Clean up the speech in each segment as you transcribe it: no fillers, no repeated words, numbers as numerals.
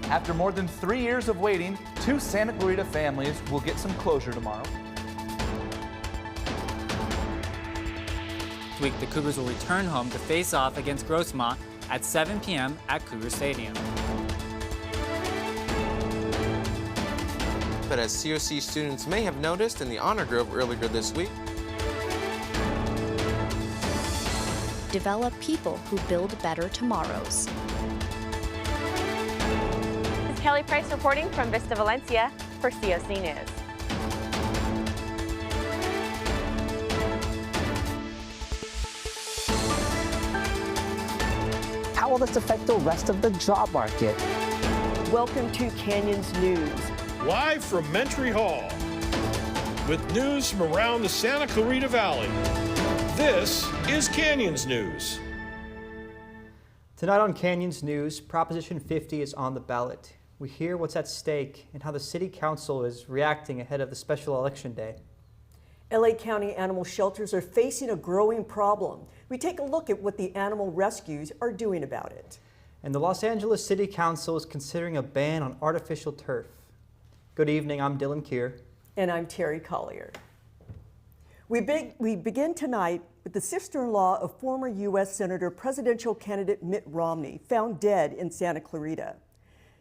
After more than 3 years of waiting, 2 Santa Clarita families will get some closure tomorrow. This week, the Cougars will return home to face off against Grossmont at 7 p.m. at Cougar Stadium. But as COC students may have noticed in the Honor Grove earlier this week, develop people who build better tomorrows. This is Kelly Price reporting from Vista Valencia for COC News. How will this affect the rest of the job market? Welcome to Canyons News. Live from Mentry Hall, with news from around the Santa Clarita Valley. This is Canyons News. Tonight on Canyons News, Proposition 50 is on the ballot. We hear what's at stake and how the City Council is reacting ahead of the special election day. LA County animal shelters are facing a growing problem. We take a look at what the animal rescues are doing about it. And the Los Angeles City Council is considering a ban on artificial turf. Good evening, I'm Dylan Keir. And I'm Terry Collier. We begin tonight with the sister-in-law of former U.S. Senator presidential candidate Mitt Romney, found dead in Santa Clarita.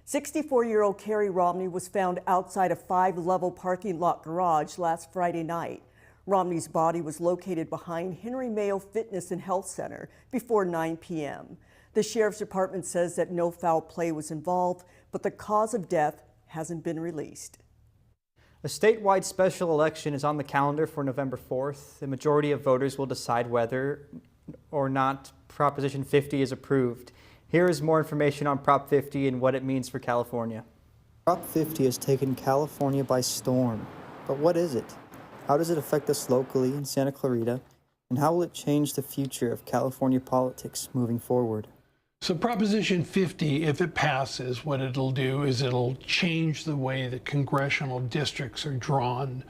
64-year-old Carrie Romney was found outside a 5-level parking lot garage last Friday night. Romney's body was located behind Henry Mayo Fitness and Health Center before 9 p.m. The Sheriff's Department says that no foul play was involved, but the cause of death hasn't been released. A statewide special election is on the calendar for November 4th. The majority of voters will decide whether or not Proposition 50 is approved. Here is more information on Prop 50 and what it means for California. Prop 50 has taken California by storm. But what is it? How does it affect us locally in Santa Clarita? And how will it change the future of California politics moving forward? So Proposition 50, if it passes, what it'll do is it'll change the way that congressional districts are drawn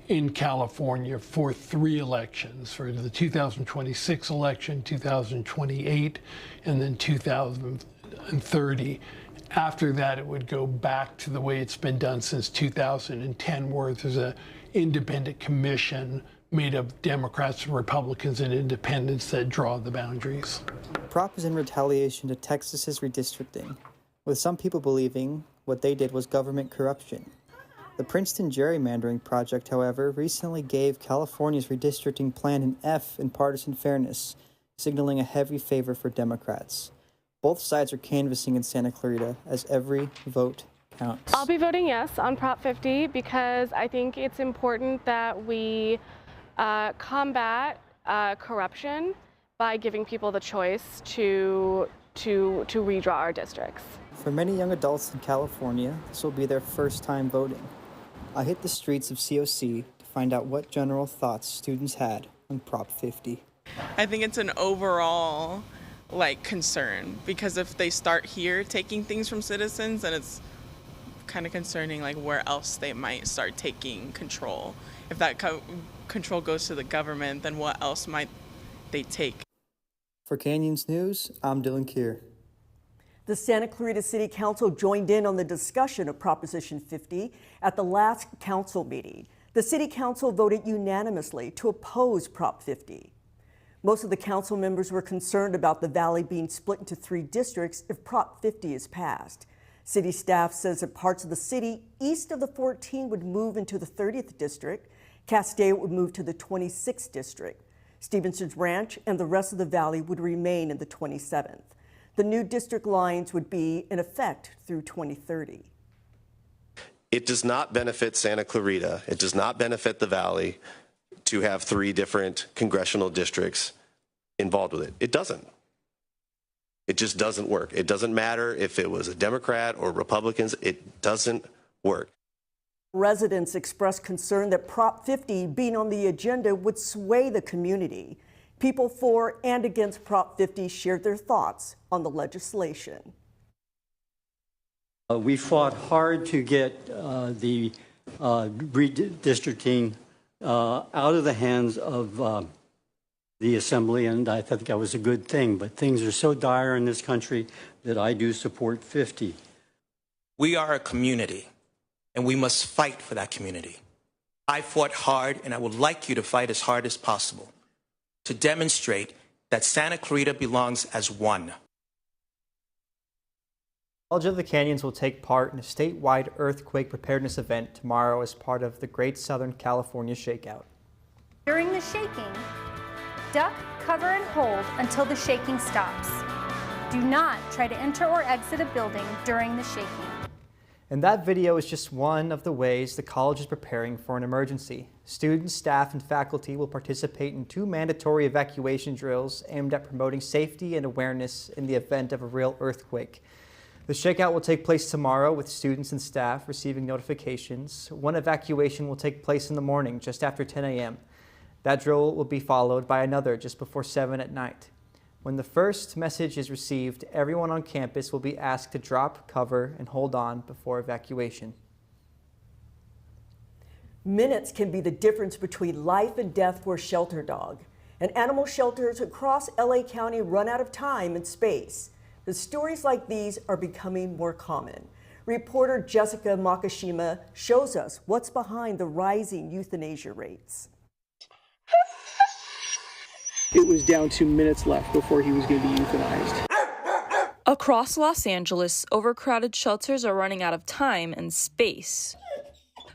in California for 3 elections, for the 2026 election, 2028, and then 2030. After that, it would go back to the way it's been done since 2010, where there's an independent commission made of Democrats, Republicans, and independents that draw the boundaries. Prop is in retaliation to Texas's redistricting, with some people believing what they did was government corruption. The Princeton gerrymandering project, however, recently gave California's redistricting plan an F in partisan fairness, signaling a heavy favor for Democrats. Both sides are canvassing in Santa Clarita as every vote counts. I'll be voting yes on Prop 50 because I think it's important that we combat corruption by giving people the choice to redraw our districts. For many young adults in California, this will be their first time voting. I hit the streets of COC to find out what general thoughts students had on Prop 50. I think it's an overall concern, because if they start here taking things from citizens, then it's kind of concerning where else they might start taking control. If that control goes to the government, then what else might they take? For Canyons News, I'm Dylan Keir. The Santa Clarita City Council joined in on the discussion of Proposition 50 at the last council meeting. The City Council voted unanimously to oppose Prop 50. Most of the council members were concerned about the valley being split into 3 districts if Prop 50 is passed. City staff says that parts of the city east of the 14 would move into the 30th district. Castaic would move to the 26th district. Stevenson's Ranch and the rest of the valley would remain in the 27th. The new district lines would be in effect through 2030. It does not benefit Santa Clarita. It does not benefit the valley to have 3 different congressional districts involved with it. It doesn't. It just doesn't work. It doesn't matter if it was a Democrat or Republicans. It doesn't work. Residents expressed concern that Prop 50 being on the agenda would sway the community. People for and against Prop 50 shared their thoughts on the legislation. We fought hard to get the redistricting out of the hands of the Assembly, and I think that was a good thing. But things are so dire in this country that I do support 50. We are a community, and we must fight for that community. I fought hard, and I would like you to fight as hard as possible to demonstrate that Santa Clarita belongs as one. College of the Canyons will take part in a statewide earthquake preparedness event tomorrow as part of the Great Southern California Shakeout. During the shaking, duck, cover, and hold until the shaking stops. Do not try to enter or exit a building during the shaking. And that video is just one of the ways the college is preparing for an emergency. Students, staff, and faculty will participate in 2 mandatory evacuation drills aimed at promoting safety and awareness in the event of a real earthquake. The shakeout will take place tomorrow with students and staff receiving notifications. One evacuation will take place in the morning just after 10 a.m. That drill will be followed by another just before 7 at night. When the first message is received, everyone on campus will be asked to drop, cover, and hold on before evacuation. Minutes can be the difference between life and death for a shelter dog. And animal shelters across LA County run out of time and space. The stories like these are becoming more common. Reporter Jessica Makashima shows us what's behind the rising euthanasia rates. It was down to minutes left before he was going to be euthanized. Across Los Angeles, overcrowded shelters are running out of time and space.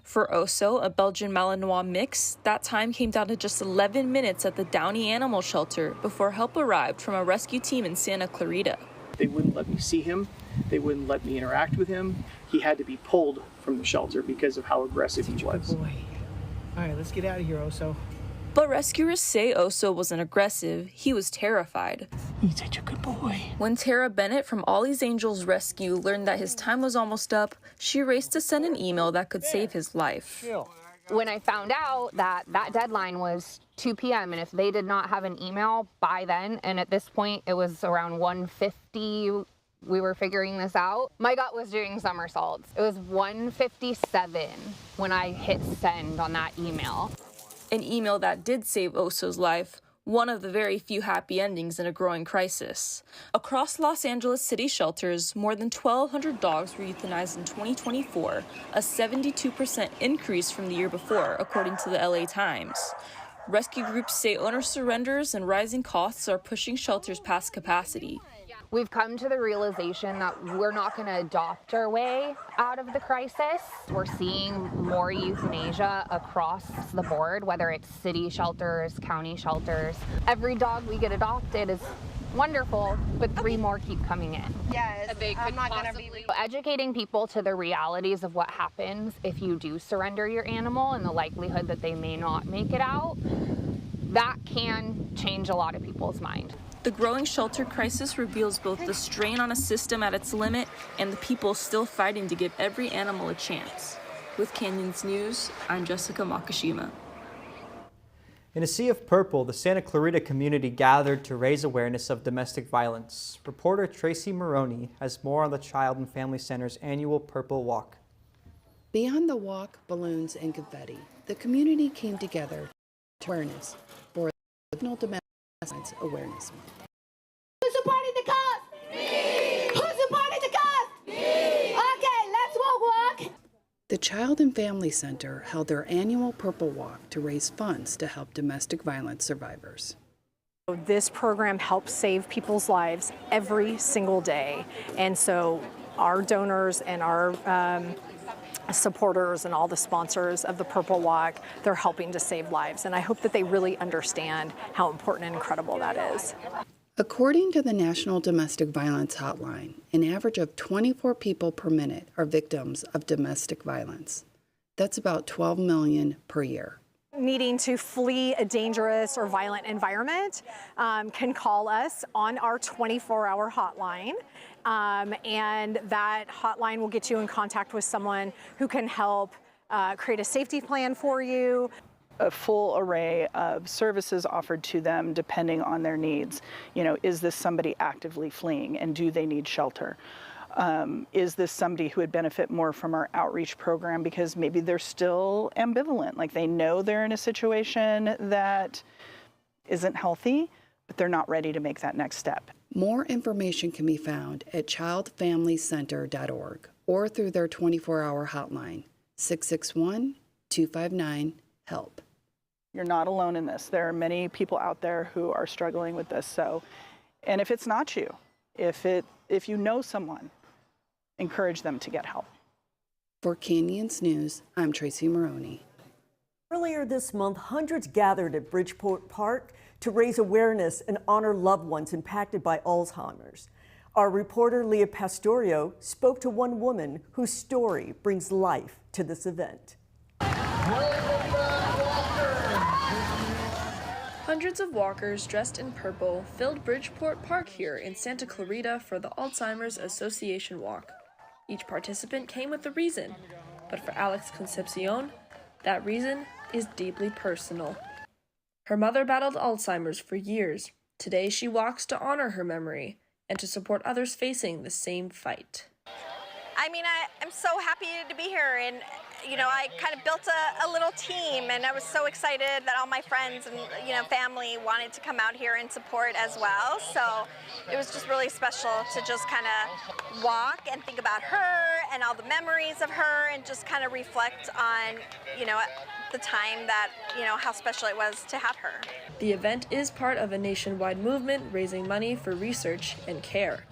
For Oso, a Belgian Malinois mix, that time came down to just 11 minutes at the Downey Animal Shelter before help arrived from a rescue team in Santa Clarita. They wouldn't let me see him. They wouldn't let me interact with him. He had to be pulled from the shelter because of how aggressive he was. Good boy. All right, let's get out of here, Oso. But rescuers say Oso wasn't aggressive. He was terrified. He's such a good boy. When Tara Bennett from Ollie's Angels Rescue learned that his time was almost up, she raced to send an email that could save his life. When I found out that that deadline was 2 p.m. and if they did not have an email by then, and at this point it was around 1:50, we were figuring this out, my gut was doing somersaults. It was 1:57 when I hit send on that email. An email that did save Oso's life, one of the very few happy endings in a growing crisis. Across Los Angeles city shelters, more than 1,200 dogs were euthanized in 2024, a 72% increase from the year before, according to the LA Times. Rescue groups say owner surrenders and rising costs are pushing shelters past capacity. We've come to the realization that we're not going to adopt our way out of the crisis. We're seeing more euthanasia across the board, whether it's city shelters, county shelters. Every dog we get adopted is wonderful, but 3 more keep coming in. Yes, I'm not going to be educating people to the realities of what happens if you do surrender your animal and the likelihood that they may not make it out, that can change a lot of people's mind. The growing shelter crisis reveals both the strain on a system at its limit and the people still fighting to give every animal a chance. With Canyons News, I'm Jessica Makashima. In a sea of purple, the Santa Clarita community gathered to raise awareness of domestic violence. Reporter Tracy Maroney has more on the Child and Family Center's annual Purple Walk. Beyond the walk, balloons, and confetti, the community came together to awareness for National Domestic Violence Awareness Month. Who's supporting the cause? Me! Who's supporting the cause? Me! Okay, let's walk. The Child and Family Center held their annual Purple Walk to raise funds to help domestic violence survivors. This program helps save people's lives every single day. And so our donors and our supporters and all the sponsors of the Purple Walk, they're helping to save lives. And I hope that they really understand how important and incredible that is. According to the National Domestic Violence Hotline, an average of 24 people per minute are victims of domestic violence. That's about 12 million per year. Needing to flee a dangerous or violent environment can call us on our 24-hour hotline. And that hotline will get you in contact with someone who can help create a safety plan for you. A full array of services offered to them depending on their needs. You know, is this somebody actively fleeing and do they need shelter? Is this somebody who would benefit more from our outreach program because maybe they're still ambivalent, like they know they're in a situation that isn't healthy, but they're not ready to make that next step. More information can be found at childfamilycenter.org or through their 24-hour hotline, 661-259-HELP. You're not alone in this. There are many people out there who are struggling with this. So, and if it's not you, if you know someone, encourage them to get help. For Canyons News, I'm Tracy Maroney. Earlier this month, hundreds gathered at Bridgeport Park to raise awareness and honor loved ones impacted by Alzheimer's. Our reporter Leah Pastorio spoke to one woman whose story brings life to this event. Hundreds of walkers dressed in purple filled Bridgeport Park here in Santa Clarita for the Alzheimer's Association Walk. Each participant came with a reason, but for Alex Concepcion, that reason is deeply personal. Her mother battled Alzheimer's for years. Today she walks to honor her memory and to support others facing the same fight. I mean, I'm so happy to be here, and I kind of built a little team, and I was so excited that all my friends and family wanted to come out here and support as well. So it was just really special to just kind of walk and think about her and all the memories of her, and just kind of reflect on the time that how special it was to have her. The event is part of a nationwide movement raising money for research and care.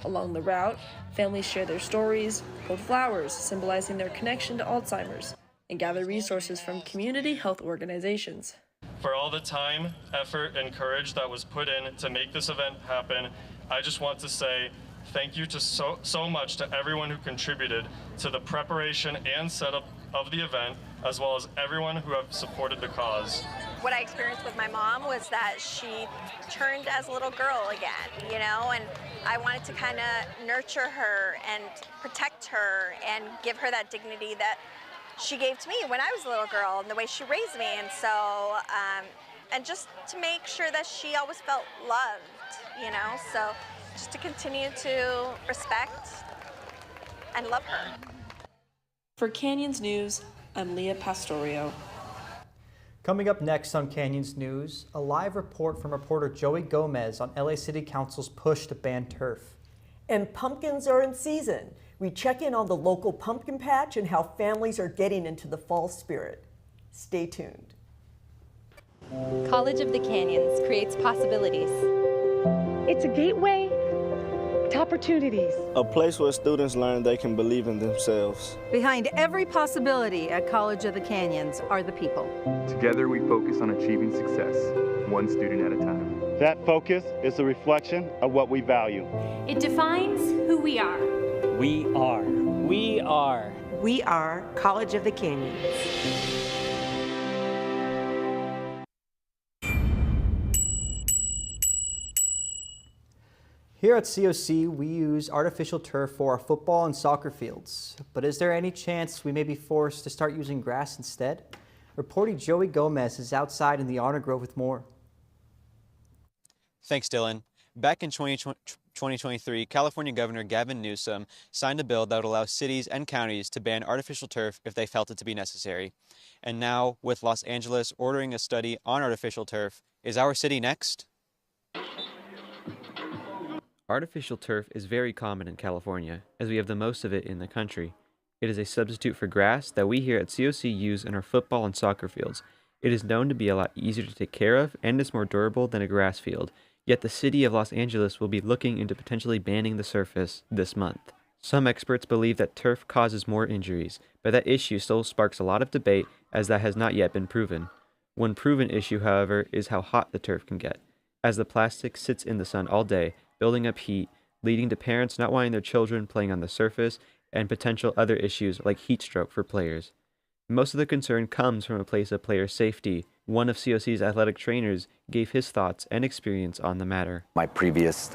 Along the route, families share their stories, hold flowers symbolizing their connection to Alzheimer's, and gather resources from community health organizations. For all the time, effort, and courage that was put in to make this event happen, I just want to say thank you to so much to everyone who contributed to the preparation and setup of the event, as well as everyone who have supported the cause. What I experienced with my mom was that she turned as a little girl again, and I wanted to kind of nurture her and protect her and give her that dignity that she gave to me when I was a little girl and the way she raised me. And so, and just to make sure that she always felt loved, so just to continue to respect and love her. For Canyons News, I'm Leah Pastorio. Coming up next on Canyons News, a live report from reporter Joey Gomez on LA City Council's push to ban turf. And pumpkins are in season. We check in on the local pumpkin patch and how families are getting into the fall spirit. Stay tuned. College of the Canyons creates possibilities. It's a gateway to opportunities. A place where students learn they can believe in themselves. Behind every possibility at College of the Canyons are the people. Together we focus on achieving success, one student at a time. That focus is a reflection of what we value. It defines who we are. We are. We are. We are College of the Canyons. Here at COC, we use artificial turf for our football and soccer fields. But is there any chance we may be forced to start using grass instead? Reporter Joey Gomez is outside in the Honor Grove with more. Thanks, Dylan. Back in 2023, California Governor Gavin Newsom signed a bill that would allow cities and counties to ban artificial turf if they felt it to be necessary. And now, with Los Angeles ordering a study on artificial turf, is our city next? Artificial turf is very common in California, as we have the most of it in the country. It is a substitute for grass that we here at COC use in our football and soccer fields. It is known to be a lot easier to take care of and is more durable than a grass field, yet the city of Los Angeles will be looking into potentially banning the surface this month. Some experts believe that turf causes more injuries, but that issue still sparks a lot of debate as that has not yet been proven. One proven issue, however, is how hot the turf can get. As the plastic sits in the sun all day, building up heat, leading to parents not wanting their children playing on the surface, and potential other issues like heat stroke for players. Most of the concern comes from a place of player safety. One of COC's athletic trainers gave his thoughts and experience on the matter. My previous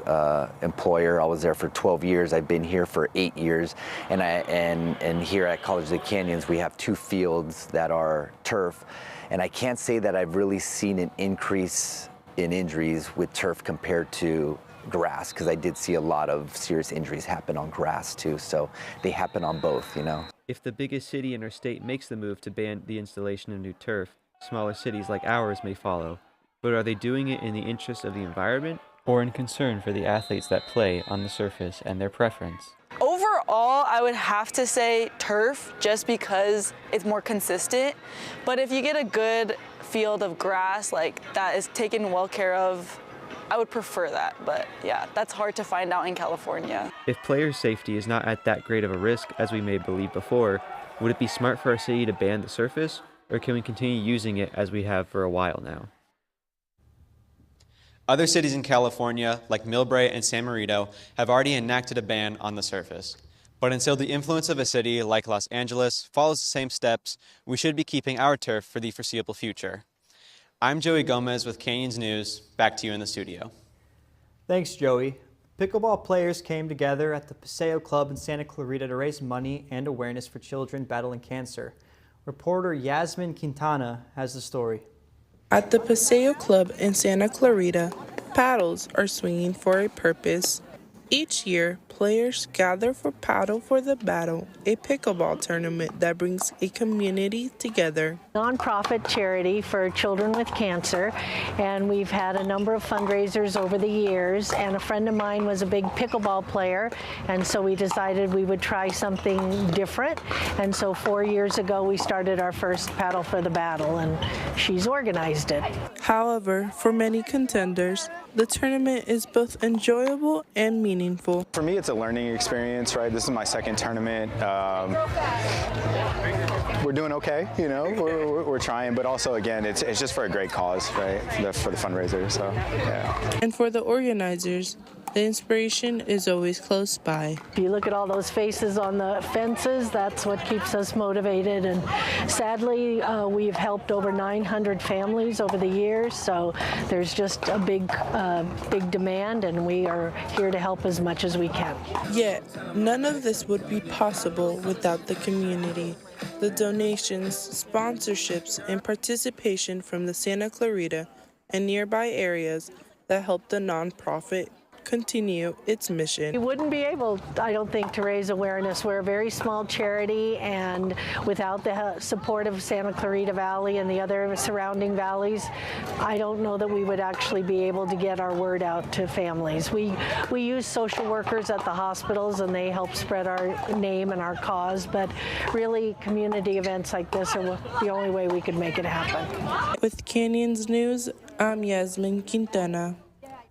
employer, I was there for 12 years. I've been here for 8 years, and here at College of the Canyons, we have 2 fields that are turf, and I can't say that I've really seen an increase in injuries with turf compared to grass, because I did see a lot of serious injuries happen on grass too, so they happen on both, If the biggest city in our state makes the move to ban the installation of new turf, smaller cities like ours may follow. But are they doing it in the interest of the environment or in concern for the athletes that play on the surface and their preference? Overall, Overall, I would have to say turf just because it's more consistent. But if you get a good field of grass like that is taken well care of, I would prefer that. But yeah, that's hard to find out in California. If player safety is not at that great of a risk as we may believe before, would it be smart for our city to ban the surface, or can we continue using it as we have for a while now? Other cities in California, like Millbrae and San Marino, have already enacted a ban on the surface. But until the influence of a city like Los Angeles follows the same steps, we should be keeping our turf for the foreseeable future. I'm Joey Gomez with Canyons News. Back to you in the studio. Thanks, Joey. Pickleball players came together at the Paseo Club in Santa Clarita to raise money and awareness for children battling cancer. Reporter Yasmin Quintana has the story. At the Paseo Club in Santa Clarita, paddles are swinging for a purpose. Each year, players gather for Paddle for the Battle, a pickleball tournament that brings a community together. Nonprofit charity for children with cancer, and we've had a number of fundraisers over the years, and a friend of mine was a big pickleball player, and so we decided we would try something different, and so 4 years ago we started our first Paddle for the Battle, and she's organized it. However, for many contenders, the tournament is both enjoyable and meaningful. For me, it's a learning experience, right? This is my second tournament. We're doing okay, you know, we're trying, but also, again, it's just for a great cause, right, for the fundraiser, so, yeah. And for the organizers, the inspiration is always close by. If you look at all those faces on the fences, that's what keeps us motivated. And sadly, we've helped over 900 families over the years, so there's just a big demand, and we are here to help as much as we can. Yet, none of this would be possible without the community. The donations, sponsorships, and participation from the Santa Clarita and nearby areas that help the nonprofit continue its mission. We wouldn't be able, I don't think, to raise awareness. We're a very small charity, and without the support of Santa Clarita Valley and the other surrounding valleys, I don't know that we would actually be able to get our word out to families. We use social workers at the hospitals, and they help spread our name and our cause, but really community events like this are the only way we could make it happen. With Canyons News, I'm Yasmin Quintana.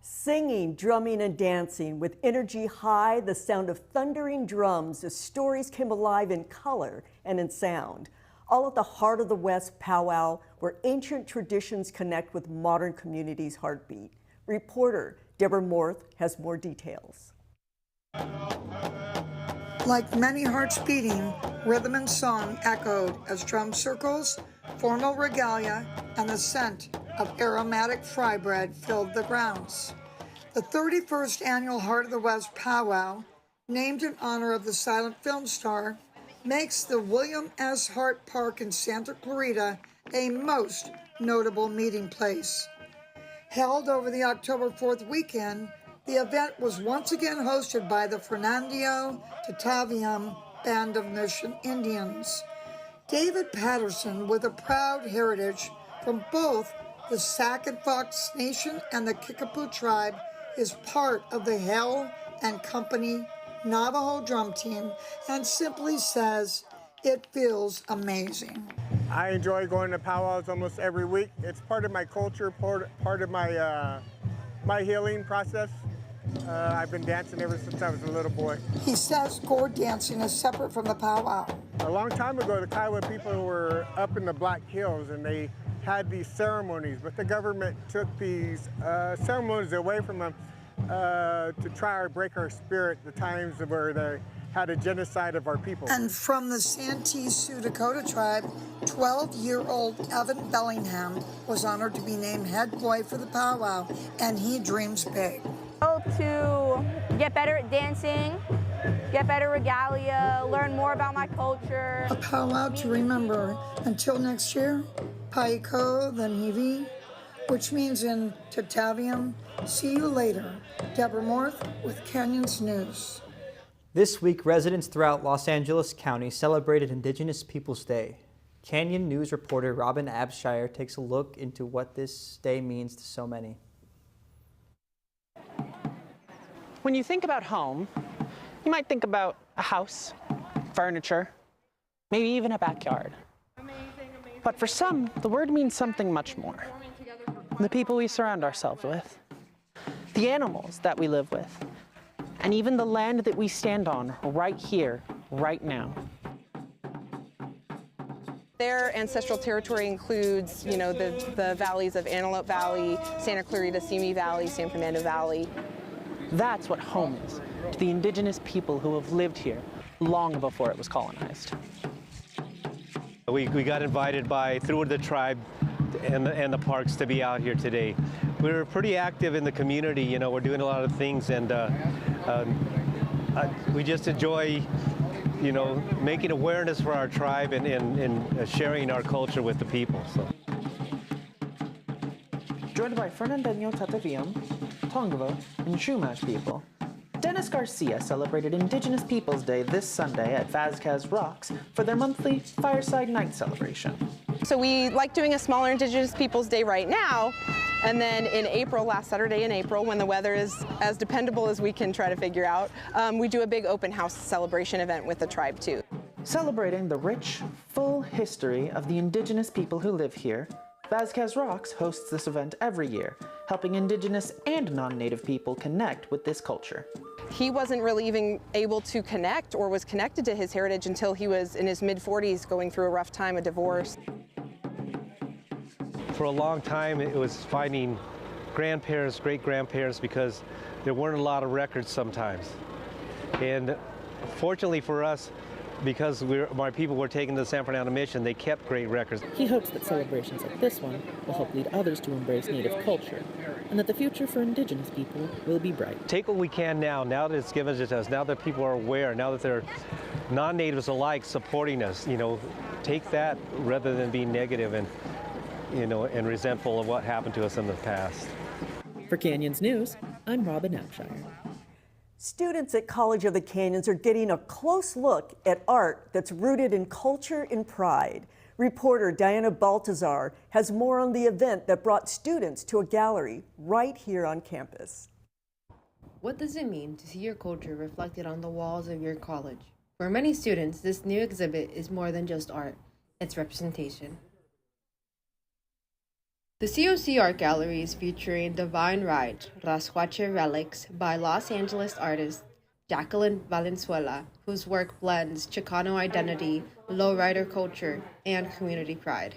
Singing, drumming, and dancing with energy high, the sound of thundering drums as stories came alive in color and in sound. All at the Heart of the West powwow, where ancient traditions connect with modern communities' heartbeat. Reporter Deborah Morth has more details. Like many hearts beating, rhythm and song echoed as drum circles, formal regalia, and the scent of aromatic fry bread filled the grounds. The 31st annual Heart of the West powwow, named in honor of the silent film star, makes the William S. Hart Park in Santa Clarita a most notable meeting place. Held over the October 4th weekend, the event was once again hosted by the Fernando Tataviam Band of Mission Indians. David Patterson, with a proud heritage from both the Sac and Fox Nation and the Kickapoo tribe, is part of the Hell and Company Navajo drum team and simply says, it feels amazing. I enjoy going to powwows almost every week. It's part of my culture, part of my my healing process. I've been dancing ever since I was a little boy. He says gourd dancing is separate from the powwow. A long time ago, the Kiowa people were up in the Black Hills and they had these ceremonies, but the government took these ceremonies away from them to try to break our spirit, the times where they had a genocide of our people. And from the Santee Sioux Dakota tribe, 12-year-old Evan Bellingham was honored to be named head boy for the powwow, and he dreams big. To get better at dancing, get better regalia, learn more about my culture. A powwow to remember. Until next year, Paiko the Nivi, which means in Tataviam, see you later. Deborah Morth with Canyons News. This week, residents throughout Los Angeles County celebrated Indigenous Peoples Day. Canyon News reporter Robin Abshire takes a look into what this day means to so many. When you think about home, you might think about a house, furniture, maybe even a backyard. But for some, the word means something much more. The people we surround ourselves with, the animals that we live with, and even the land that we stand on right here, right now. Their ancestral territory includes, the valleys of Antelope Valley, Santa Clarita Valley, San Fernando Valley. That's what home is to the indigenous people who have lived here long before it was colonized. We got invited through the tribe and the parks to be out here today. We're pretty active in the community, we're doing a lot of things, and we just enjoy, making awareness for our tribe and sharing our culture with the people. So. Joined by Fernandino Tataviam, Tongva, and Chumash people, Dennis Garcia celebrated Indigenous Peoples Day this Sunday at Vazquez Rocks for their monthly Fireside Night celebration. So we like doing a smaller Indigenous Peoples Day right now, and then in April, last Saturday in April, when the weather is as dependable as we can try to figure out, we do a big open house celebration event with the tribe too. Celebrating the rich, full history of the Indigenous people who live here, Vazquez Rocks hosts this event every year, helping Indigenous and non-Native people connect with this culture. He wasn't really even able to connect or was connected to his heritage until he was in his mid-40s going through a rough time, a divorce. For a long time, it was finding grandparents, great-grandparents, because there weren't a lot of records sometimes. And fortunately for us, because my people were taken to the San Fernando Mission, they kept great records. He hopes that celebrations like this one will help lead others to embrace Native culture, and that the future for Indigenous people will be bright. Take what we can now that it's given to us, now that people are aware, now that they're non-natives alike supporting us, take that rather than being negative and resentful of what happened to us in the past. For Canyons News, I'm Robin Abshire. Students at College of the Canyons are getting a close look at art that's rooted in culture and pride. Reporter Diana Baltazar has more on the event that brought students to a gallery right here on campus. What does it mean to see your culture reflected on the walls of your college? For many students, this new exhibit is more than just art, it's representation. The COC Art Gallery is featuring Divine Ride, Rashuache Relics by Los Angeles artist Jacqueline Valenzuela, whose work blends Chicano identity, lowrider culture, and community pride.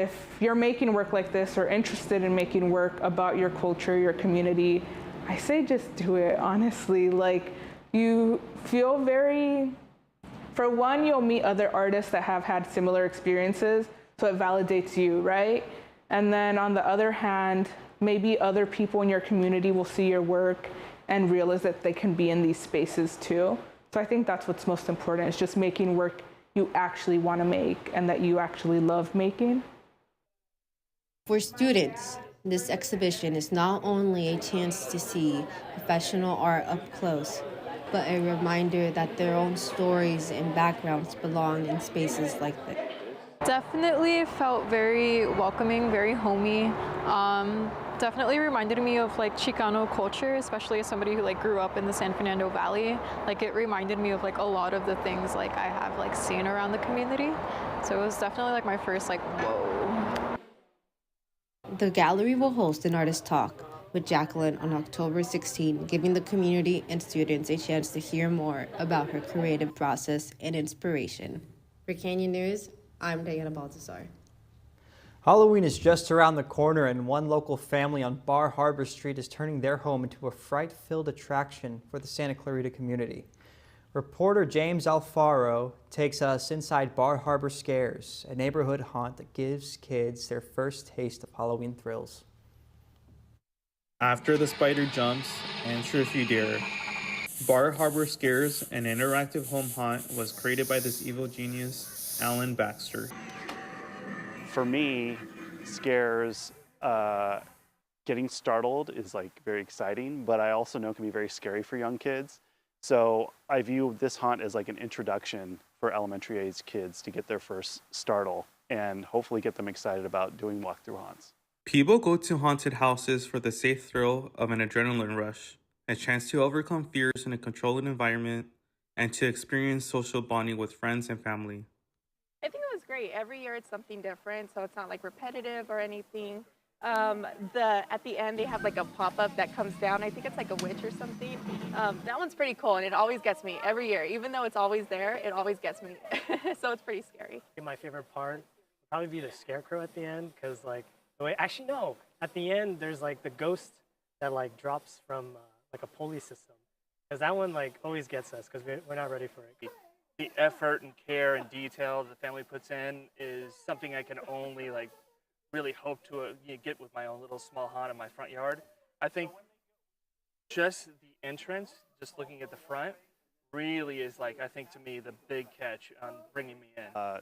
If you're making work like this or interested in making work about your culture, your community, I say just do it, honestly. You feel for one, you'll meet other artists that have had similar experiences, so it validates you, right? And then on the other hand, maybe other people in your community will see your work and realize that they can be in these spaces too. So I think that's what's most important, is just making work you actually want to make and that you actually love making. For students, this exhibition is not only a chance to see professional art up close, but a reminder that their own stories and backgrounds belong in spaces like this. Definitely felt very welcoming, very homey. Definitely reminded me of Chicano culture, especially as somebody who grew up in the San Fernando Valley. It reminded me of a lot of the things I have seen around the community. So it was definitely my first whoa. The gallery will host an artist talk with Jacqueline on October 16, giving the community and students a chance to hear more about her creative process and inspiration. For Canyon News, I'm Diana Baltazar. Halloween is just around the corner, and one local family on Bar Harbor Street is turning their home into a fright-filled attraction for the Santa Clarita community. Reporter James Alfaro takes us inside Bar Harbor Scares, a neighborhood haunt that gives kids their first taste of Halloween thrills. After the spider jumps and Shushi Deer, Bar Harbor Scares, an interactive home haunt, was created by this evil genius, Alan Baxter. For me, scares, getting startled is very exciting, but I also know it can be very scary for young kids. So I view this haunt as an introduction for elementary age kids to get their first startle and hopefully get them excited about doing walkthrough haunts. People go to haunted houses for the safe thrill of an adrenaline rush, a chance to overcome fears in a controlled environment, and to experience social bonding with friends and family. I think it was great. Every year it's something different, so it's not like repetitive or anything. At the end they have like a pop-up that comes down. I think it's like a witch or something. That one's pretty cool, and it always gets me every year. Even though it's always there, it always gets me. So it's pretty scary. My favorite part would probably be the scarecrow at the end, because like the way, actually no, at the end there's like the ghost that like drops from like a pulley system, because that one like always gets us because we're not ready for it. The effort and care and detail the family puts in is something I can only like really hope to get with my own little small haunt in my front yard. I think just the entrance, just looking at the front, really is like, I think to me, the big catch on bringing me in.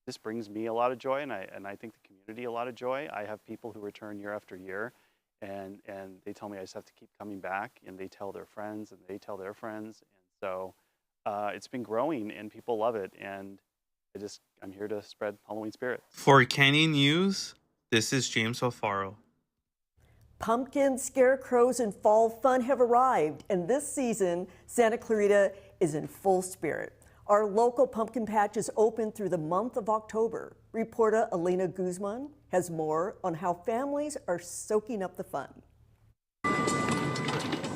This brings me a lot of joy, and I think the community a lot of joy. I have people who return year after year, and they tell me I just have to keep coming back, and they tell their friends, and they tell their friends, and so it's been growing, and people love it, and I'm here to spread Halloween spirit. For Canyon News, this is James Alfaro. Pumpkins, scarecrows, and fall fun have arrived, and this season, Santa Clarita is in full spirit. Our local pumpkin patch is open through the month of October. Reporter Elena Guzman has more on how families are soaking up the fun.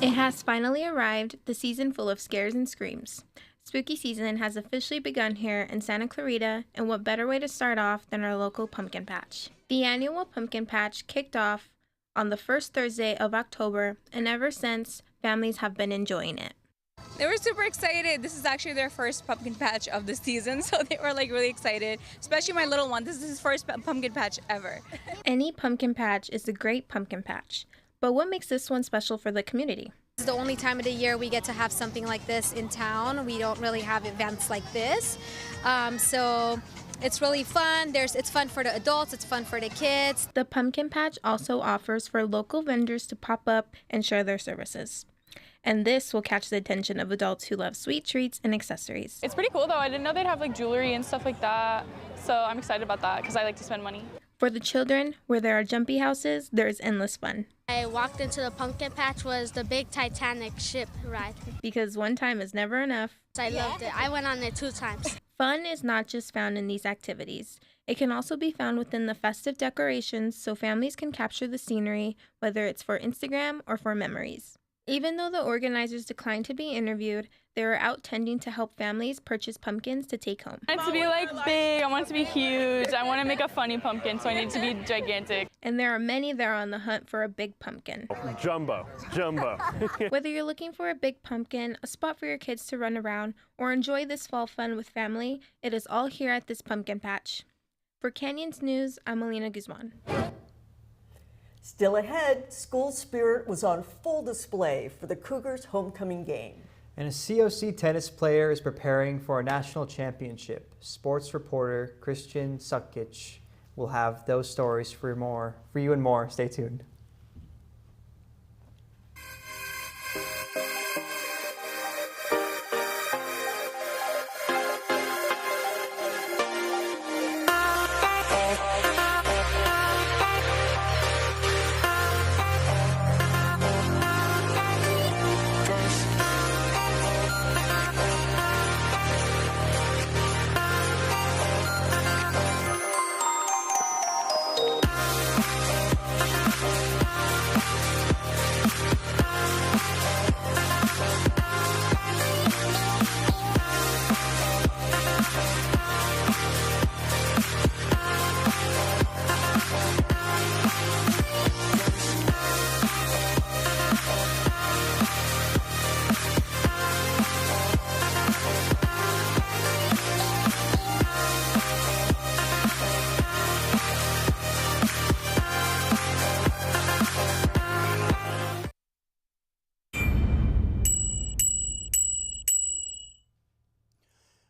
It has finally arrived, the season full of scares and screams. Spooky season has officially begun here in Santa Clarita, and what better way to start off than our local pumpkin patch. The annual pumpkin patch kicked off on the first Thursday of October, and ever since, families have been enjoying it. They were super excited. This is actually their first pumpkin patch of the season, so they were like really excited, especially my little one. This is his first pumpkin patch ever. Any pumpkin patch is a great pumpkin patch, but what makes this one special for the community? This is the only time of the year we get to have something like this in town. We don't really have events like this, so it's really fun. It's fun for the adults, it's fun for the kids. The pumpkin patch also offers for local vendors to pop up and share their services. And this will catch the attention of adults who love sweet treats and accessories. It's pretty cool though. I didn't know they'd have like jewelry and stuff like that. So I'm excited about that because I like to spend money. For the children, where there are jumpy houses, there's endless fun. I walked into the pumpkin patch was the big Titanic ship ride. Because one time is never enough. I loved it. I went on it 2 times. Fun is not just found in these activities. It can also be found within the festive decorations so families can capture the scenery, whether it's for Instagram or for memories. Even though the organizers declined to be interviewed, they were out tending to help families purchase pumpkins to take home. I want it to be like big, I want it to be huge, I want to make a funny pumpkin, so I need it to be gigantic. And there are many that are on the hunt for a big pumpkin. Jumbo. Whether you're looking for a big pumpkin, a spot for your kids to run around, or enjoy this fall fun with family, it is all here at this pumpkin patch. For Canyons News, I'm Elena Guzman. Still ahead, school spirit was on full display for the Cougars' homecoming game. And a COC tennis player is preparing for a national championship. Sports reporter Christian Sukic will have those stories for you and more. Stay tuned.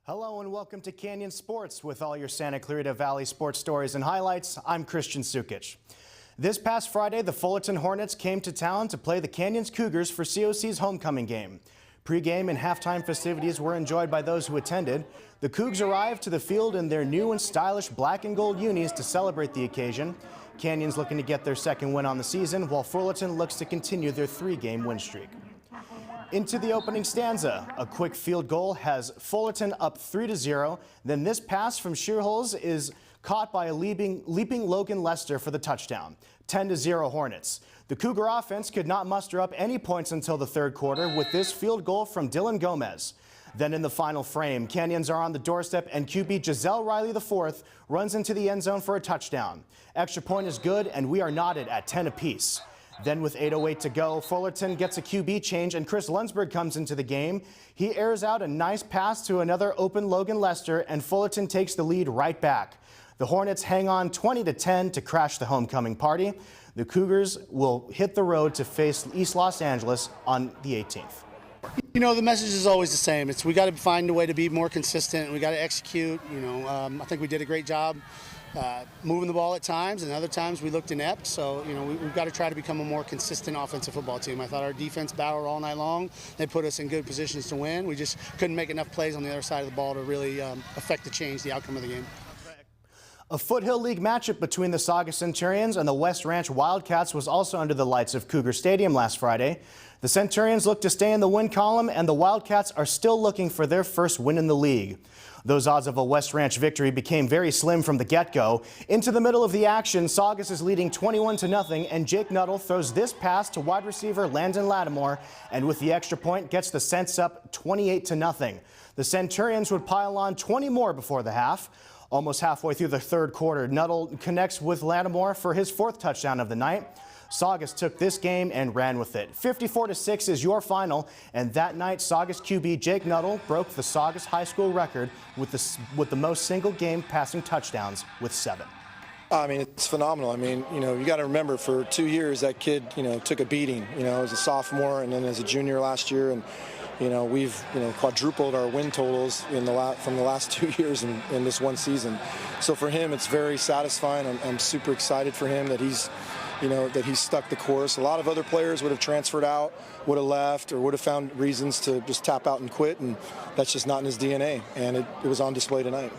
Hello and welcome to Canyon Sports with all your Santa Clarita Valley sports stories and highlights. I'm Christian Sukic. This past Friday, the Fullerton Hornets came to town to play the Canyons Cougars for COC's homecoming game. Pre-game and halftime festivities were enjoyed by those who attended. The Cougs arrived to the field in their new and stylish black and gold unis to celebrate the occasion. Canyons looking to get their second win on the season, while Fullerton looks to continue their 3-game win streak. Into the opening stanza, a quick field goal has Fullerton up 3-0. Then this pass from Shearholes is caught by a leaping Logan Lester for the touchdown. 10-0 Hornets. The Cougar offense could not muster up any points until the third quarter with this field goal from Dylan Gomez. Then in the final frame, Canyons are on the doorstep and QB Giselle Riley IV runs into the end zone for a touchdown. Extra point is good and we are knotted at 10 apiece. Then with 8:08 to go, Fullerton gets a QB change and Chris Lunsberg comes into the game. He airs out a nice pass to another open Logan Lester and Fullerton takes the lead right back. The Hornets hang on 20-10 to crash the homecoming party. The Cougars will hit the road to face East Los Angeles on the 18th. You know, the message is always the same. We got to find a way to be more consistent. We got to execute. I think we did a great job moving the ball at times, and other times we looked inept. So, we've got to try to become a more consistent offensive football team. I thought our defense battled all night long. They put us in good positions to win. We just couldn't make enough plays on the other side of the ball to really affect the outcome of the game. A Foothill League matchup between the Saugus Centurions and the West Ranch Wildcats was also under the lights of Cougar Stadium last Friday. The Centurions look to stay in the win column, and the Wildcats are still looking for their first win in the league. Those odds of a West Ranch victory became very slim from the get-go. Into the middle of the action, Saugus is leading 21-0, and Jake Nuttall throws this pass to wide receiver Landon Lattimore, and with the extra point gets the Cents up 28-0. The Centurions would pile on 20 more before the half. Almost halfway through the third quarter, Nuttall connects with Lattimore for his fourth touchdown of the night. Saugus took this game and ran with it. 54-6 is your final, and that night Saugus QB Jake Nuttall broke the Saugus High School record with the most single-game passing touchdowns with 7. I mean, it's phenomenal. I mean, you got to remember for 2 years that kid, took a beating, as a sophomore and then as a junior last year, and we've quadrupled our win totals from the last 2 years in this one season. So for him, it's very satisfying. I'm super excited for him that he's stuck the course. A lot of other players would have transferred out, would have left, or would have found reasons to just tap out and quit, and that's just not in his DNA, and it was on display tonight.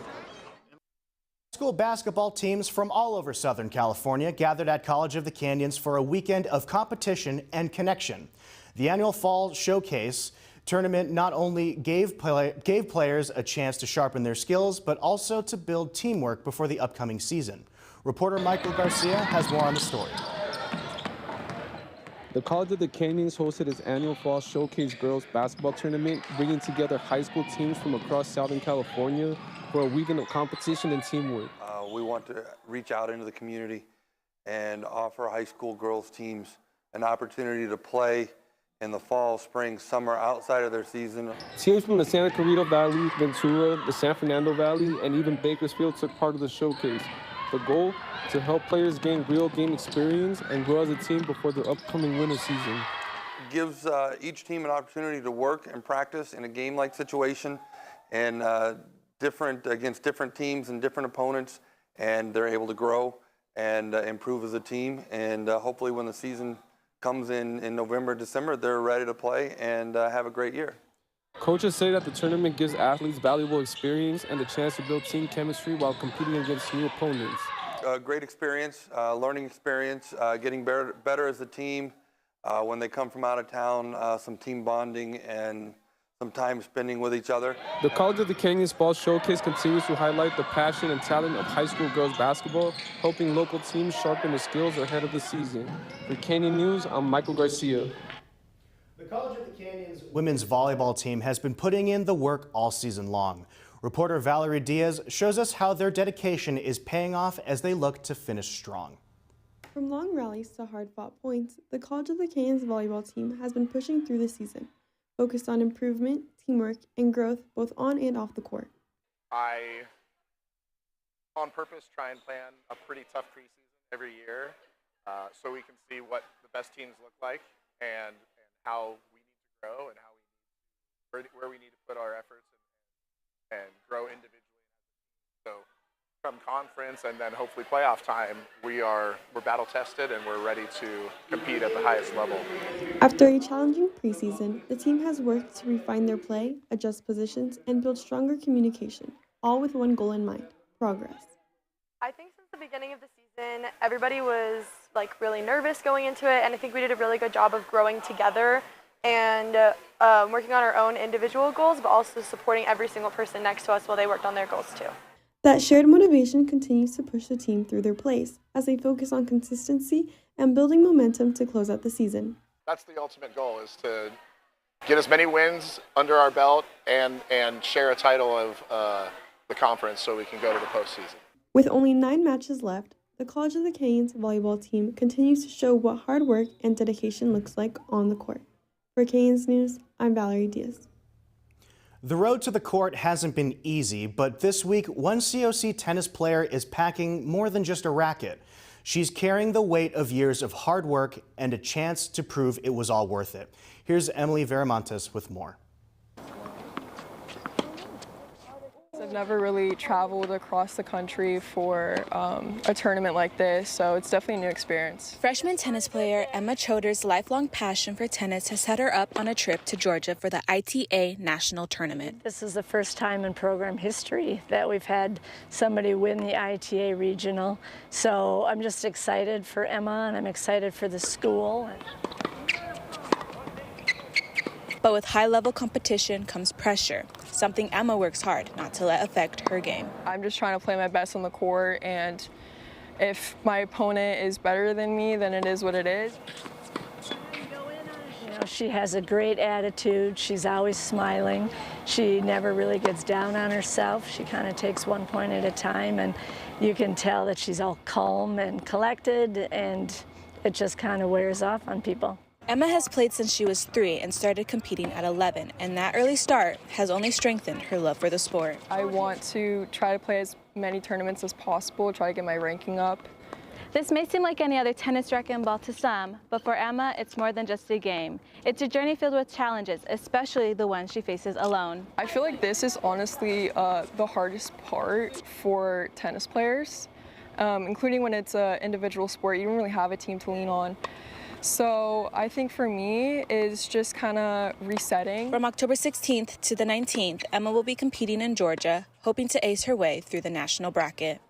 School basketball teams from all over Southern California gathered at College of the Canyons for a weekend of competition and connection. The annual Fall Showcase tournament not only gave players a chance to sharpen their skills, but also to build teamwork before the upcoming season. Reporter Michael Garcia has more on the story. The College of the Canyons hosted its annual Fall Showcase Girls Basketball Tournament, bringing together high school teams from across Southern California for a weekend of competition and teamwork. We want to reach out into the community and offer high school girls teams an opportunity to play in the fall, spring, summer outside of their season. Teams from the Santa Clarita Valley, Ventura, the San Fernando Valley, and even Bakersfield took part of the showcase. The goal, to help players gain real game experience and grow as a team before the upcoming winter season. Gives each team an opportunity to work and practice in a game-like situation and against different teams and different opponents, and they're able to grow and improve as a team, and hopefully when the season comes in November, December, they're ready to play and have a great year. Coaches say that the tournament gives athletes valuable experience and the chance to build team chemistry while competing against new opponents. Great experience, learning experience, getting better as a team when they come from out of town, some team bonding and some time spending with each other. The College of the Canyons Fall Showcase continues to highlight the passion and talent of high school girls basketball, helping local teams sharpen their skills ahead of the season. For Canyon News, I'm Michael Garcia. The College of the Canyons women's volleyball team has been putting in the work all season long. Reporter Valerie Diaz shows us how their dedication is paying off as they look to finish strong. From long rallies to hard-fought points, the College of the Canyons volleyball team has been pushing through the season, focused on improvement, teamwork, and growth both on and off the court. I, on purpose, try and plan a pretty tough preseason every year so we can see what the best teams look like and how we need to grow and where we need to put our efforts and grow individually. So come conference and then hopefully playoff time, we're battle tested and we're ready to compete at the highest level. After a challenging preseason, the team has worked to refine their play, adjust positions, and build stronger communication, all with one goal in mind: progress. I think since the beginning of the season, everybody was really nervous going into it, and I think we did a really good job of growing together and working on our own individual goals, but also supporting every single person next to us while they worked on their goals too. That shared motivation continues to push the team through their plays as they focus on consistency and building momentum to close out the season. That's the ultimate goal, is to get as many wins under our belt and share a title of the conference so we can go to the postseason. With only 9 matches left, the College of the Canyons volleyball team continues to show what hard work and dedication looks like on the court. For Canyons News, I'm Valerie Diaz. The road to the court hasn't been easy, but this week, one COC tennis player is packing more than just a racket. She's carrying the weight of years of hard work and a chance to prove it was all worth it. Here's Emily Veramontes with more. I've never really traveled across the country for a tournament like this, so it's definitely a new experience. Freshman tennis player Emma Choder's lifelong passion for tennis has set her up on a trip to Georgia for the ITA National Tournament. This is the first time in program history that we've had somebody win the ITA Regional, so I'm just excited for Emma and I'm excited for the school. But with high-level competition comes pressure, something Emma works hard not to let affect her game. I'm just trying to play my best on the court, and if my opponent is better than me, then it is what it is. You know, she has a great attitude. She's always smiling. She never really gets down on herself. She kind of takes one point at a time, and you can tell that she's all calm and collected, and it just kind of wears off on people. Emma has played since she was 3 and started competing at 11, and that early start has only strengthened her love for the sport. I want to try to play as many tournaments as possible, try to get my ranking up. This may seem like any other tennis racket and ball to some, but for Emma, it's more than just a game. It's a journey filled with challenges, especially the ones she faces alone. I feel like this is honestly the hardest part for tennis players, including when it's an individual sport. You don't really have a team to lean on. So I think for me is just kind of resetting. From October 16th to the 19th, Emma will be competing in Georgia, hoping to ace her way through the national bracket.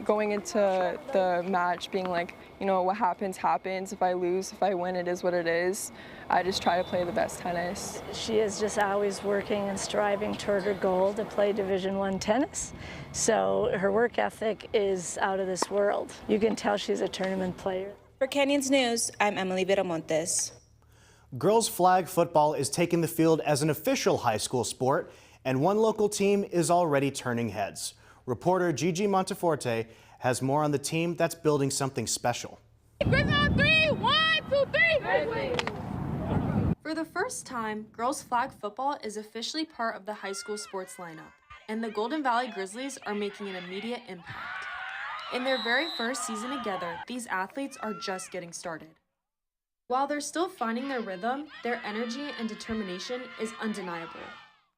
Going into the match being like, you know, what happens, happens. If I lose, if I win, it is what it is. I just try to play the best tennis. She is just always working and striving toward her goal to play Division I tennis. So her work ethic is out of this world. You can tell she's a tournament player. For Canyons News, I'm Emily Veramontes. Girls flag football is taking the field as an official high school sport, and one local team is already turning heads. Reporter Gigi Monteforte has more on the team that's building something special. Griffin on 3, 1, 2, 3. For the first time, girls flag football is officially part of the high school sports lineup, and the Golden Valley Grizzlies are making an immediate impact. In their very first season together, these athletes are just getting started. While they're still finding their rhythm, their energy and determination is undeniable.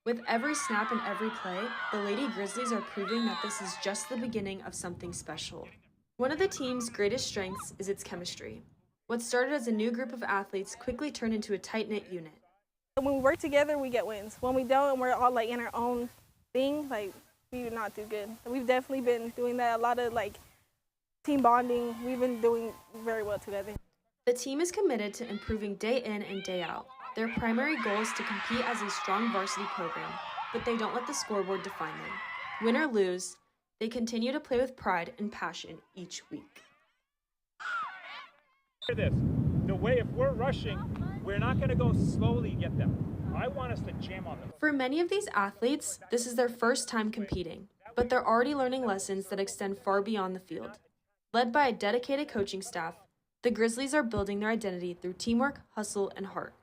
With every snap and every play, the Lady Grizzlies are proving that this is just the beginning of something special. One of the team's greatest strengths is its chemistry. What started as a new group of athletes quickly turned into a tight-knit unit. When we work together, we get wins. When we don't, and we're all like in our own thing, like we do not do good. We've definitely been doing that, a lot of like team bonding. We've been doing very well together. The team is committed to improving day in and day out. Their primary goal is to compete as a strong varsity program, but they don't let the scoreboard define them. Win or lose, they continue to play with pride and passion each week. This, the way if we're rushing, we're not going to go slowly and get them. I want us to jam on them. For many of these athletes, this is their first time competing, but they're already learning lessons that extend far beyond the field. Led by a dedicated coaching staff, the Grizzlies are building their identity through teamwork, hustle, and heart.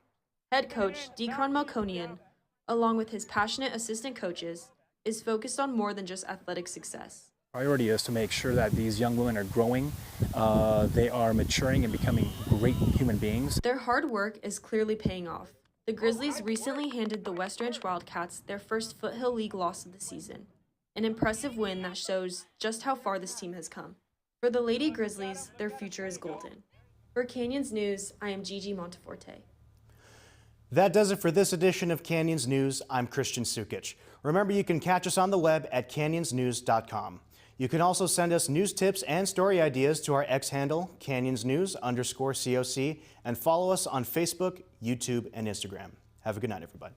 Head coach Decron Melkonian, along with his passionate assistant coaches, is focused on more than just athletic success. Priority is to make sure that these young women are growing, they are maturing and becoming great human beings. Their hard work is clearly paying off. The Grizzlies recently handed the West Ranch Wildcats their first Foothill League loss of the season, an impressive win that shows just how far this team has come. For the Lady Grizzlies, their future is golden. For Canyons News, I am Gigi Monteforte. That does it for this edition of Canyons News. I'm Christian Sukic. Remember, you can catch us on the web at canyonsnews.com. You can also send us news tips and story ideas to our X handle, CanyonsNews_COC, and follow us on Facebook, YouTube, and Instagram. Have a good night, everybody.